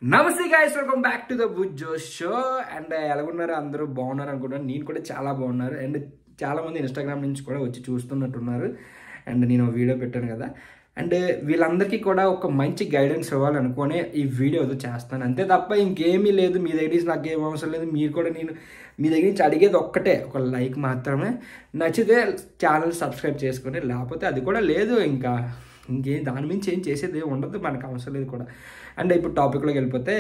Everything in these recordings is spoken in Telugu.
నమస్తే guys, welcome back to the buzz Josh show. And ఎలాగున్నారు? అందరూ బాగున్నారు అనుకుంటున్నాను. నేను కూడా చాలా బాగున్నారు. అండ్ చాలామంది ఇన్స్టాగ్రామ్ నుంచి కూడా వచ్చి చూస్తున్నట్టున్నారు. అండ్ నేను వీడియో పెట్టాను కదా. అండ్ వీళ్ళందరికీ కూడా ఒక మంచి గైడెన్స్ ఇవ్వాలనుకునే ఈ వీడియో చేస్తాను, అంతే తప్ప ఇంకేమీ లేదు. మీ దగ్గర నుంచి నాకేం అవసరం లేదు. మీరు కూడా నేను మీ దగ్గర నుంచి అడిగేది ఒక్కటే, ఒక లైక్ మాత్రమే. నచ్చితే ఛానల్ సబ్స్క్రైబ్ చేసుకొని, లేకపోతే అది కూడా లేదు. ఇంకేం దాని మించి ఏం చేసేది ఉండదు, మనకు అవసరం లేదు కూడా. అండ్ ఇప్పుడు టాపిక్లోకి వెళ్ళిపోతే,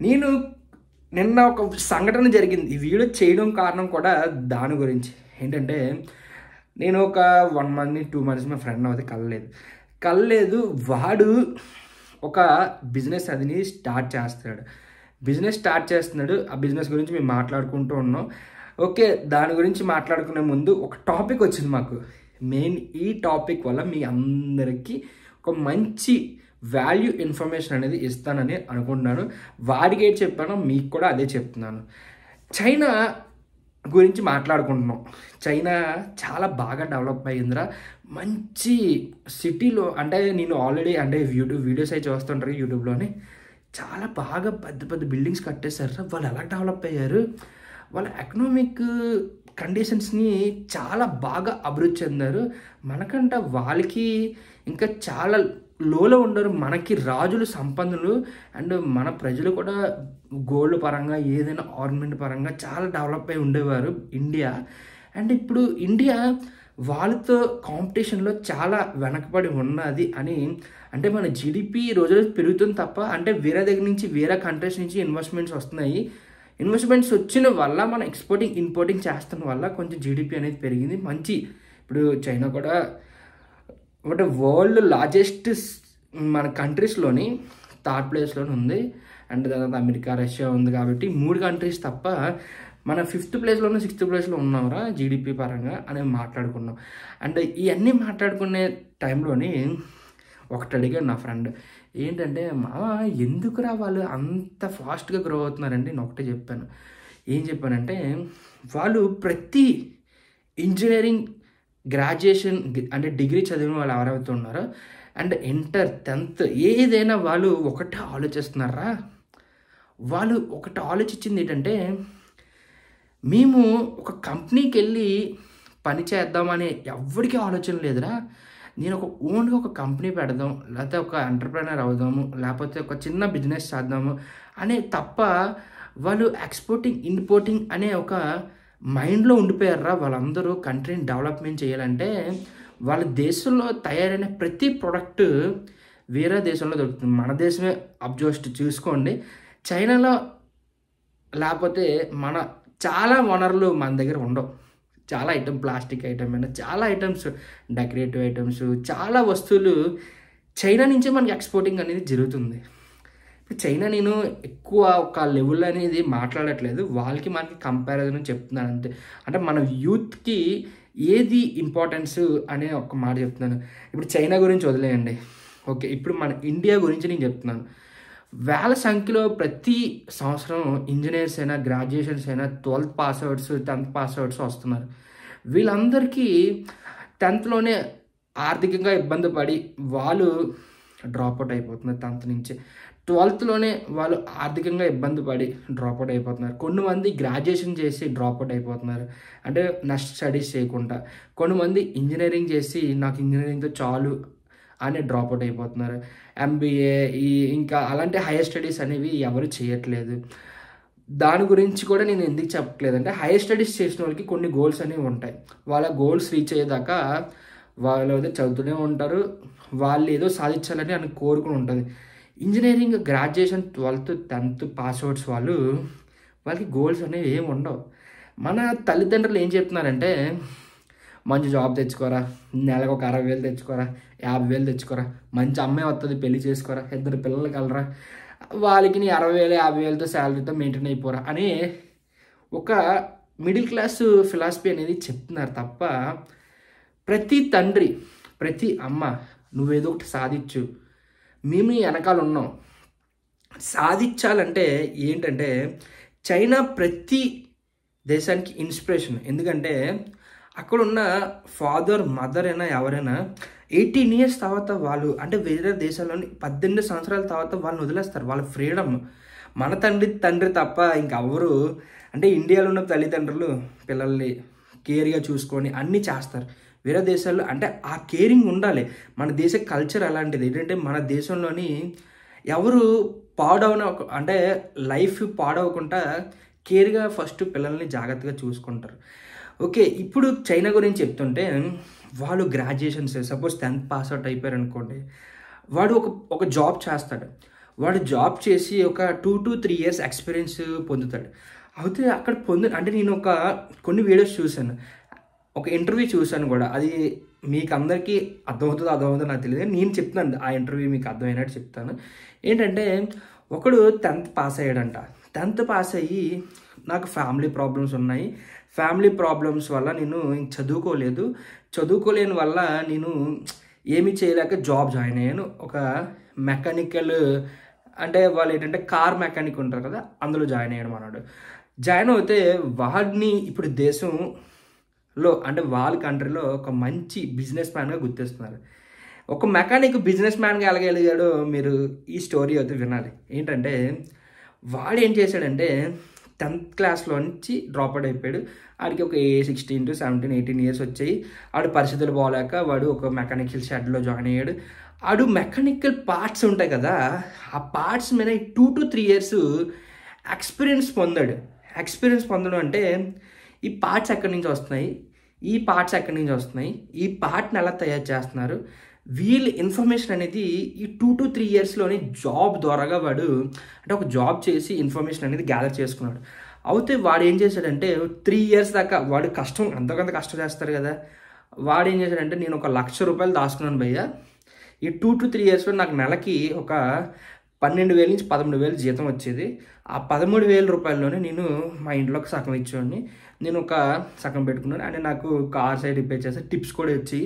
నేను నిన్న ఒక సంఘటన జరిగింది. ఈ వీడియో చేయడం కారణం కూడా దాని గురించి. ఏంటంటే, నేను ఒక 1 month 2 months మా ఫ్రెండ్ అయితే కలలేదు. వాడు ఒక బిజినెస్ అదిని స్టార్ట్ చేస్తున్నాడు. ఆ బిజినెస్ గురించి మేము మాట్లాడుకుంటూ ఉన్నాం. ఓకే, దాని గురించి మాట్లాడుకునే ముందు ఒక టాపిక్ వచ్చింది మాకు. మెయిన్ ఈ టాపిక్ వల్ల మీ అందరికీ ఒక మంచి వాల్యూ ఇన్ఫర్మేషన్ అనేది ఇస్తానని అనుకుంటున్నాను. వాడికి ఏంటి చెప్పానో మీకు కూడా అదే చెప్తున్నాను. చైనా గురించి మాట్లాడుకుంటున్నాం. చైనా చాలా బాగా డెవలప్ అయ్యిందిరా. మంచి సిటీలో, అంటే నేను ఆల్రెడీ వీడియోస్ అయితే చూస్తుంటారు యూట్యూబ్లోని. చాలా బాగా పెద్ద పెద్ద బిల్డింగ్స్ కట్టేశారు. వాళ్ళు ఎలా డెవలప్ అయ్యారు, వాళ్ళ ఎకనామిక్ కండిషన్స్ని చాలా బాగా అభివృద్ధి చెందారు. మనకంట వాళ్ళకి ఇంకా చాలా లోలో ఉండరు. మనకి రాజులు సంపన్నులు. అండ్ మన ప్రజలు కూడా గోల్డ్ పరంగా, ఏదైనా ఆర్నమెంట్ పరంగా చాలా డెవలప్ అయి ఉండేవారు ఇండియా. అండ్ ఇప్పుడు ఇండియా వాళ్ళతో కాంపిటీషన్లో చాలా వెనకబడి ఉన్నది అని. అంటే మన జీడిపి రోజు పెరుగుతుంది తప్ప, అంటే వేరే దగ్గర నుంచి, వేరే కంట్రీస్ నుంచి ఇన్వెస్ట్మెంట్స్ వస్తున్నాయి. ఇన్వెస్ట్మెంట్స్ వచ్చిన వల్ల మన ఎక్స్పోర్టింగ్ ఇంపోర్టింగ్ చేస్తున్న వల్ల కొంచెం జీడిపి అనేది పెరిగింది. మంచి, ఇప్పుడు చైనా కూడా అంటే వరల్డ్ లార్జెస్ట్ మన కంట్రీస్లోని 3rd ప్లేస్లోనే ఉంది. అండ్ తర్వాత అమెరికా, రష్యా ఉంది. కాబట్టి 3 కంట్రీస్ తప్ప మన 5th ప్లేస్లోనే 6th ప్లేస్లో ఉన్నాంరా జీడిపి పరంగా అని మాట్లాడుకున్నాం. అండ్ ఇవన్నీ మాట్లాడుకునే టైంలోని ఒకటి అడిగాడు నా ఫ్రెండ్. ఏంటంటే, మామ ఎందుకురా వాళ్ళు అంత ఫాస్ట్గా గ్రో అవుతున్నారండి? నేను ఒకటే చెప్పాను. ఏం చెప్పానంటే, వాళ్ళు ప్రతి ఇంజనీరింగ్, గ్రాడ్యుయేషన్ అంటే డిగ్రీ చదివిన వాళ్ళు ఎవరైతే ఉన్నారో, అండ్ ఇంటర్, 10th ఏదైనా వాళ్ళు ఒకటే ఆలోచిస్తున్నారా. వాళ్ళు ఒకటి ఆలోచించింది ఏంటంటే, మేము ఒక కంపెనీకి వెళ్ళి పని చేద్దామని ఎవరికి ఆలోచన లేదురా. నేను ఓన్గా ఒక కంపెనీ పెడదాం, లేకపోతే ఒక ఎంటర్ప్రెనర్ అవుదాము, లేకపోతే ఒక చిన్న బిజినెస్ చేద్దాము అనే తప్ప వాళ్ళు ఎక్స్పోర్టింగ్, ఇంపోర్టింగ్ అనే ఒక మైండ్లో ఉండిపోయారా. వాళ్ళందరూ కంట్రీని డెవలప్మెంట్ చేయాలంటే వాళ్ళ దేశంలో తయారైన ప్రతి ప్రోడక్ట్ వేరే దేశంలో దొరుకుతుంది. మన దేశమే అబ్జర్వ్ చూసుకోండి. చైనాలో లేకపోతే మన చాలా వనరులు మన దగ్గర ఉండవు. చాలా ఐటమ్, ప్లాస్టిక్ ఐటమ్ అయినా చాలా ఐటమ్స్, డెకరేటివ్ ఐటమ్స్, చాలా వస్తువులు చైనా నుంచే మనకి ఎక్స్పోర్టింగ్ అనేది జరుగుతుంది. ఇప్పుడు చైనా నేను ఎక్కువ ఒక లెవెల్ అనేది మాట్లాడట్లేదు, వాళ్ళకి మనకి కంపారిజన్ చెప్తున్నాను అంతే. అంటే మన యూత్కి ఏది ఇంపార్టెన్స్ అనే ఒక మాట చెప్తున్నాను. ఇప్పుడు చైనా గురించి వదిలేయండి. ఓకే, ఇప్పుడు మన ఇండియా గురించి నేను చెప్తున్నాను. వేల సంఖ్యలో ప్రతి సంవత్సరం ఇంజనీర్స్ అయినా, గ్రాడ్యుయేషన్స్ అయినా 12th పాస్అవుట్స్, 10th పాస్అవుట్స్ వస్తున్నారు. వీళ్ళందరికీ 10thలోనే ఆర్థికంగా ఇబ్బంది పడి వాళ్ళు డ్రాప్అవుట్ అయిపోతున్నారు. 10th నుంచి 12thలోనే వాళ్ళు ఆర్థికంగా ఇబ్బంది పడి డ్రాప్అవుట్ అయిపోతున్నారు. కొంతమంది గ్రాడ్యుయేషన్ చేసి డ్రాప్అవుట్ అయిపోతున్నారు, అంటే నెక్స్ట్ స్టడీస్ చేయకుండా. కొంతమంది ఇంజనీరింగ్ చేసి నాకు ఇంజనీరింగ్తో చాలు అని డ్రాప్అవుట్ అయిపోతున్నారు. MBA ఇంకా అలాంటి హైయర్ స్టడీస్ అనేవి ఎవరు చేయట్లేదు. దాని గురించి కూడా నేను ఎందుకు చెప్పట్లేదు అంటే, హైయర్ స్టడీస్ చేసిన వాళ్ళకి కొన్ని గోల్స్ అనేవి ఉంటాయి. వాళ్ళ గోల్స్ రీచ్ అయ్యేదాకా వాళ్ళు ఏదో చదువుతూనే ఉంటారు. వాళ్ళు ఏదో సాధించాలని అని కోరుకుని ఉంటుంది. Engineering, graduation, 12th 10th passouts వాళ్ళకి గోల్స్ అనేవి ఏమి ఉండవు. మన తల్లిదండ్రులు ఏం చెప్తున్నారంటే, మంచి జాబ్ తెచ్చుకోరా, నెలకు ఒక 60,000 తెచ్చుకోరా, 50,000 తెచ్చుకోరా, మంచి అమ్మాయి వస్తుంది, పెళ్లి చేసుకోరా, 2 పిల్లలు కలరా, వాళ్ళకి నీ 60,000 50,000తో శాలరీతో మెయింటైన్ అయిపోరా అనే ఒక మిడిల్ క్లాస్ ఫిలాసఫీ అనేది చెప్తున్నారు తప్ప, ప్రతి తండ్రి, ప్రతి అమ్మ నువ్వేదో ఒకటి సాధించు, మేము నీ వెనకాల ఉన్నాం. సాధించాలంటే ఏంటంటే, చైనా ప్రతి దేశానికి ఇన్స్పిరేషన్. ఎందుకంటే అక్కడున్న ఫాదర్, మదర్ అయినా ఎవరైనా 18 ఇయర్స్ తర్వాత వాళ్ళు అంటే వేరే దేశాల్లోని 18 సంవత్సరాల తర్వాత వాళ్ళని వదిలేస్తారు. వాళ్ళ ఫ్రీడమ్. మన తండ్రి తప్ప ఇంకెవ్వరు అంటే ఇండియాలో ఉన్న తల్లిదండ్రులు పిల్లల్ని కేర్గా చూసుకొని అన్నీ చేస్తారు. వేరే దేశాల్లో అంటే ఆ కేరింగ్ ఉండాలి. మన దేశ కల్చర్ అలాంటిది. ఏంటంటే మన దేశంలోని ఎవరు అంటే లైఫ్ పాడవకుండా కేర్గా ఫస్ట్ పిల్లల్ని జాగ్రత్తగా చూసుకుంటారు. ఓకే, ఇప్పుడు చైనా గురించి చెప్తుంటే వాళ్ళు graduations suppose 10th pass out అయిపోయారు అనుకోండి, వాడు ఒక జాబ్ చేస్తాడు. వాడు జాబ్ చేసి ఒక 2 to 3 years ఎక్స్పీరియన్స్ పొందుతాడు. అయితే అక్కడ అంటే నేను కొన్ని వీడియోస్ చూశాను, ఒక ఇంటర్వ్యూ చూశాను కూడా. అది మీకు అందరికీ అర్థమవుతుందో నాకు తెలియదు. నేను చెప్తున్నాను ఆ ఇంటర్వ్యూ మీకు అర్థమైనట్టు చెప్తాను. ఏంటంటే ఒకడు 10th పాస్ అయ్యాడంట. 10th పాస్ అయ్యి నాకు ఫ్యామిలీ ప్రాబ్లమ్స్ ఉన్నాయి, ఫ్యామిలీ ప్రాబ్లమ్స్ వల్ల నేను చదువుకోలేని వల్ల నేను ఏమీ చేయలేక జాబ్ జాయిన్ అయ్యాను. ఒక మెకానికల్ అంటే వాళ్ళు ఏంటంటే కార్ మెకానిక్ ఉంటారు కదా, అందులో జాయిన్ అయ్యాడు మనోడు. జాయిన్ అవుతే వాడిని ఇప్పుడు దేశంలో అంటే వాళ్ళ కంట్రీలో ఒక మంచి బిజినెస్ మ్యాన్గా గుర్తిస్తున్నారు. ఒక మెకానిక్ బిజినెస్ మ్యాన్గా ఎలాగలిగాడో మీరు ఈ స్టోరీ అయితే వినాలి. ఏంటంటే వాడు ఏం చేశాడంటే 10th క్లాస్లో నుంచి డ్రాప్ అవుట్ అయిపోయాడు. ఆడికి ఒక 16 to 17, 18 years వచ్చాయి. ఆడు పరిస్థితులు బాగాలేక వాడు ఒక మెకానికల్ షెడ్లో జాయిన్ అయ్యాడు. ఆడు మెకానికల్ పార్ట్స్ ఉంటాయి కదా, ఆ పార్ట్స్ మీద 2 to 3 years ఎక్స్పీరియన్స్ పొందాడు. ఎక్స్పీరియన్స్ పొందడం అంటే ఈ పార్ట్స్ ఎక్కడి నుంచి వస్తున్నాయి, ఈ పార్ట్స్ ఎక్కడి నుంచి వస్తున్నాయి, ఈ పార్ట్ని ఎలా తయారు చేస్తున్నారు, వీళ్ళ ఇన్ఫర్మేషన్ అనేది ఈ 2 to 3 yearsలోని జాబ్ ద్వారాగా వాడు అంటే ఒక జాబ్ చేసి ఇన్ఫర్మేషన్ అనేది గ్యాదర్ చేసుకున్నాడు. అయితే వాడు ఏం చేశాడంటే 3 years దాకా వాడు అంతకంత కష్టం చేస్తారు కదా, వాడు ఏం చేశాడంటే నేను ఒక ₹1,00,000 దాచుకున్నాను భయ్య, ఈ 2 to 3 yearsలో నాకు నెలకి ఒక 12,000 నుంచి 13,000 జీతం వచ్చేది. ఆ 13,000 రూపాయల్లోనే నేను మా ఇంట్లోకి సగం ఇచ్చేవాడిని, నేను ఒక సగం పెట్టుకున్నాను. అంటే నాకు కార్ సైడ్ రిపేర్ చేస్తే టిప్స్ కూడా వచ్చి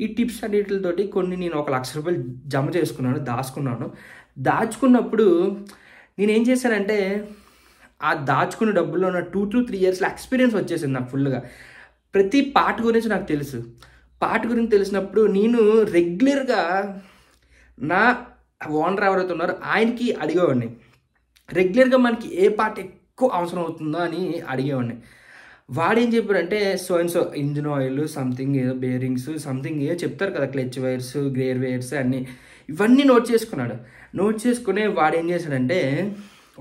ఈ టిప్స్ అన్నిటితోటి కొన్ని నేను ఒక ₹1,00,000 జమ చేసుకున్నాను, దాచుకున్నప్పుడు నేనేం చేశానంటే ఆ దాచుకున్న డబ్బుల్లో ఉన్న 2 to 3 yearsలో ఎక్స్పీరియన్స్ వచ్చేసింది నాకు ఫుల్గా. ప్రతి పార్ట్ గురించి నాకు తెలుసు. పార్ట్ గురించి తెలిసినప్పుడు నేను రెగ్యులర్గా నా ఓనర్ ఎవరైతే ఉన్నారో ఆయనకి అడిగేవాడిని. రెగ్యులర్గా మనకి ఏ పార్ట్ ఎక్కువ అవసరం అవుతుందో అని అడిగేవాడిని. వాడేం చెప్పాడంటే so and so engine oil something ఏదో బేరింగ్స్ సంథింగ్ ఏదో చెప్తారు కదా, క్లచ్ వైర్స్ గేర్ వైర్స్ అన్నీ, ఇవన్నీ నోట్ చేసుకున్నాడు. నోట్ చేసుకునే వాడేం చేశాడంటే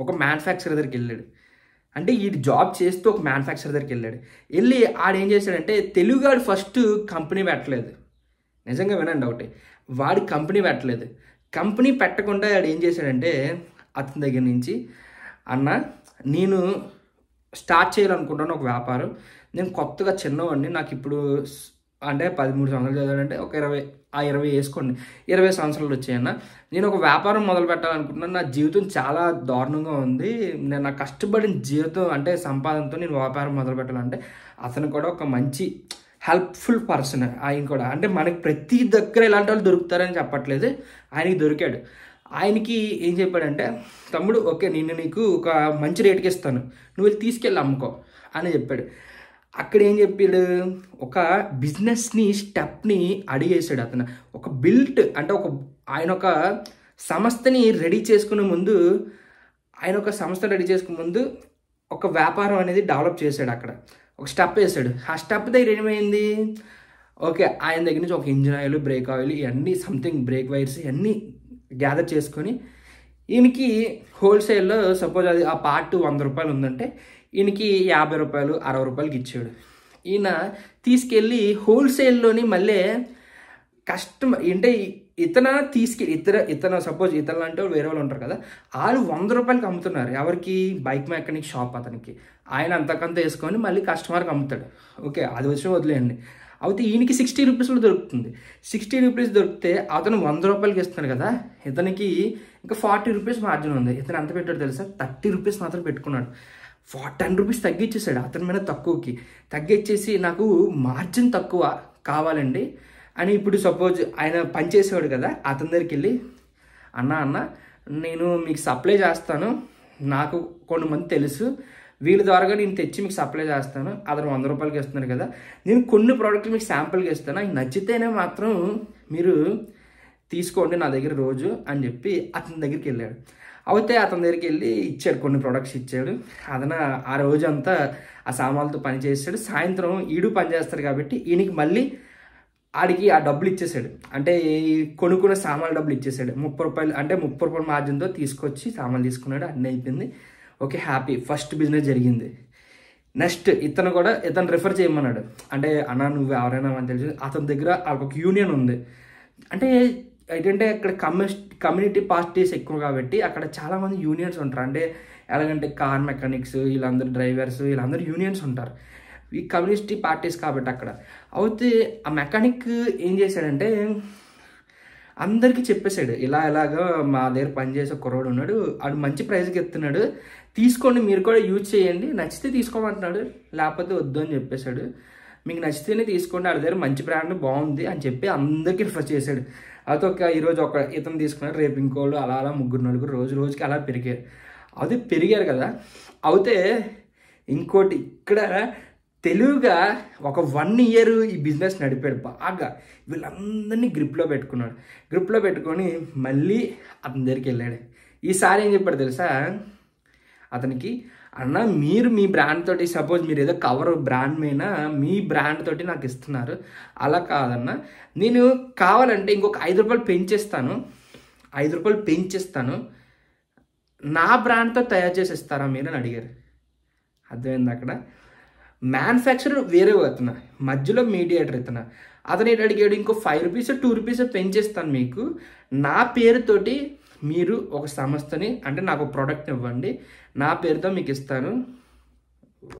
ఒక మ్యానుఫ్యాక్చరర్ దగ్గరికి వెళ్ళాడు. అంటే ఈ జాబ్ చేస్తూ ఒక మ్యానుఫ్యాక్చరర్ దగ్గరికి వెళ్ళి ఆడేం చేశాడంటే తెలుగుగాడు ఫస్ట్ కంపెనీ పెట్టలేదు. నిజంగా వినండి ఒకటి, వాడి కంపెనీ పెట్టలేదు. కంపెనీ పెట్టకుండా వాడు ఏం చేశాడంటే అతని దగ్గర నుంచి అన్న నేను స్టార్ట్ చేయాలనుకుంటాను ఒక వ్యాపారం, నేను కొత్తగా చిన్నవాడిని, నాకు ఇప్పుడు అంటే 13 సంవత్సరాలు చదివాడంటే ఒక 20 వేసుకోండి, 20 సంవత్సరాలు వచ్చాయన్న, నేను ఒక వ్యాపారం మొదలు పెట్టాలనుకుంటున్నాను, నా జీవితం చాలా దారుణంగా ఉంది, నేను నా కష్టపడిన జీవితం అంటే సంపాదనతో నేను వ్యాపారం మొదలు పెట్టాలంటే అతను కూడా ఒక మంచి హెల్ప్ఫుల్ పర్సన్. ఆయన కూడా అంటే మనకి ప్రతి దగ్గర ఇలాంటి వాళ్ళు దొరుకుతారని చెప్పట్లేదు, ఆయనకి దొరికాడు. ఆయనకి ఏం చెప్పాడంటే తమ్ముడు ఓకే నేను నీకు ఒక మంచి రేటుకి ఇస్తాను, నువ్వు వెళ్ళి తీసుకెళ్ళి అమ్ముకో అని చెప్పాడు. అక్కడ ఏం చెప్పాడు, ఒక బిజినెస్ని స్టెప్ని అడిగేసాడు అతను. ఒక బిల్ట్ అంటే ఆయన ఒక సంస్థని రెడీ చేసుకునే ముందు ఒక వ్యాపారం అనేది డెవలప్ చేశాడు. అక్కడ ఒక స్టెప్ వేసాడు. ఆ స్టెప్ దగ్గర ఏమైంది, ఓకే ఆయన దగ్గర నుంచి ఒక ఇంజిన్ ఆయిల్ బ్రేక్ ఆయిల్ ఇవన్నీ సంథింగ్ బ్రేక్ వైర్స్ ఇవన్నీ గ్యాదర్ చేసుకొని ఈయనకి హోల్సేల్లో సపోజ్ అది ఆ పార్ట్ ₹100 ఉందంటే ఈయనకి ₹50 ₹60 ఇచ్చాడు. ఈయన తీసుకెళ్ళి హోల్సేల్లోని మళ్ళీ కస్టమర్ అంటే ఇతను సపోజ్ ఇతను అంటే వేరే వాళ్ళు ఉంటారు కదా, వాళ్ళు ₹100 అమ్ముతున్నారు. ఎవరికి, బైక్ మెకానిక్ షాప్ అతనికి. ఆయన అంతకంత వేసుకొని మళ్ళీ కస్టమర్కి అమ్ముతాడు. ఓకే అది వచ్చి వదిలేయండి. అయితే ఈయనకి ₹60 దొరుకుతుంది. ₹60 దొరికితే అతను ₹100 ఇస్తున్నాడు కదా, ఇతనికి ఇంకా ₹40 మార్జిన్ ఉంది. ఇతను ఎంత పెట్టాడు తెలుసా, ₹30 మాత్రం పెట్టుకున్నాడు. ₹10 తగ్గించేసాడు అతని మీద తగ్గించేసి నాకు మార్జిన్ తక్కువ కావాలండి అని. ఇప్పుడు సపోజ్ ఆయన పనిచేసేవాడు కదా, అతని దగ్గరికి వెళ్ళి అన్న నేను మీకు సప్లై చేస్తాను, నాకు కొంతమంది తెలుసు, వీళ్ళ ద్వారాగా నేను తెచ్చి మీకు సప్లై చేస్తాను, అతను ₹100 ఇస్తున్నాడు కదా, నేను కొన్ని ప్రోడక్ట్లు మీకు శాంపుల్గా ఇస్తాను, అవి నచ్చితేనే మాత్రం మీరు తీసుకోండి నా దగ్గర రోజు అని చెప్పి అతని దగ్గరికి వెళ్ళాడు. అయితే అతని దగ్గరికి వెళ్ళి ఇచ్చాడు, కొన్ని ప్రొడక్ట్స్ ఇచ్చాడు. అతను ఆ రోజు అంతా ఆ సామాన్లతో పని చేసాడు. సాయంత్రం ఈడు పని చేస్తాడు కాబట్టి ఈయనకి మళ్ళీ ఆడికి ఆ డబ్బులు ఇచ్చేసాడు. అంటే కొనుక్కున్న సామాన్లు డబ్బులు ఇచ్చేసాడు. 30 రూపాయలు, అంటే 30 రూపాయల మార్జిన్తో తీసుకొచ్చి సామాన్లు తీసుకున్నాడు. అన్నీ అయిపోయింది. ఓకే, హ్యాపీ, ఫస్ట్ బిజినెస్ జరిగింది. నెక్స్ట్ ఇతను రిఫర్ చేయమన్నాడు. అంటే అన్న నువ్వు ఎవరైనా అని తెలిసి అతని దగ్గర ఒక యూనియన్ ఉంది. అంటే ఏంటంటే అక్కడ కమ్యూనిటీ పార్టీస్ ఎక్కువ కాబట్టి అక్కడ చాలామంది యూనియన్స్ ఉంటారు. అంటే ఎలాగంటే కార్ మెకానిక్స్, వీళ్ళందరూ డ్రైవర్స్, వీళ్ళందరూ యూనియన్స్ ఉంటారు ఈ కమ్యూనిటీ పార్టీస్ కాబట్టి అక్కడ. అయితే ఆ మెకానిక్ ఏం చేశాడంటే అందరికీ చెప్పేశాడు, ఇలాగా మా దగ్గర పనిచేసే కుర్రోడు ఉన్నాడు, ఆడు మంచి ప్రైస్కి ఎత్తున్నాడు, తీసుకోండి, మీరు కూడా యూజ్ చేయండి, నచ్చితే తీసుకోమంటున్నాడు, లేకపోతే వద్దు అని చెప్పేశాడు. మీకు నచ్చితేనే తీసుకోండి, ఆడి దగ్గర మంచి బ్రాండ్ బాగుంది అని చెప్పి అందరికీ రిఫర్ చేశాడు. అయితే ఈరోజు ఇతను తీసుకున్నాడు, రేపు ఇంకోళ్ళు, అలా 3-4 రోజుకి అలా పెరిగారు. అది పెరిగారు కదా. అయితే ఇంకోటి ఇక్కడ తెలుగుగా ఒక 1 year ఈ బిజినెస్ నడిపాడు బాగా. వీళ్ళందరినీ గ్రిప్లో పెట్టుకొని మళ్ళీ అతని దగ్గరికి వెళ్ళాడు. ఈసారి ఏం చెప్పాడు తెలుసా అతనికి, అన్న మీరు మీ బ్రాండ్ తోటి, సపోజ్ మీరు ఏదో కవర్ బ్రాండ్ మీద మీ బ్రాండ్ తోటి నాకు ఇస్తున్నారు, అలా కాదన్న, నేను కావాలంటే ఇంకొక 5 రూపాయలు పెంచేస్తాను, నా బ్రాండ్తో తయారు చేసి ఇస్తారా మీరు అని అడిగారు. అర్థమైంది? అక్కడ మ్యానుఫ్యాక్చరర్ వేరే అతను, మధ్యలో మీడియేటర్ అతను ఏంటి అడిగాడు, ఇంకో 5 రూపీస్ 2 రూపీస్ పెంచేస్తాను మీకు, నా పేరుతోటి మీరు ఒక సంస్థని, అంటే నాకు ప్రోడక్ట్ ఇవ్వండి, నా పేరుతో మీకు ఇస్తాను,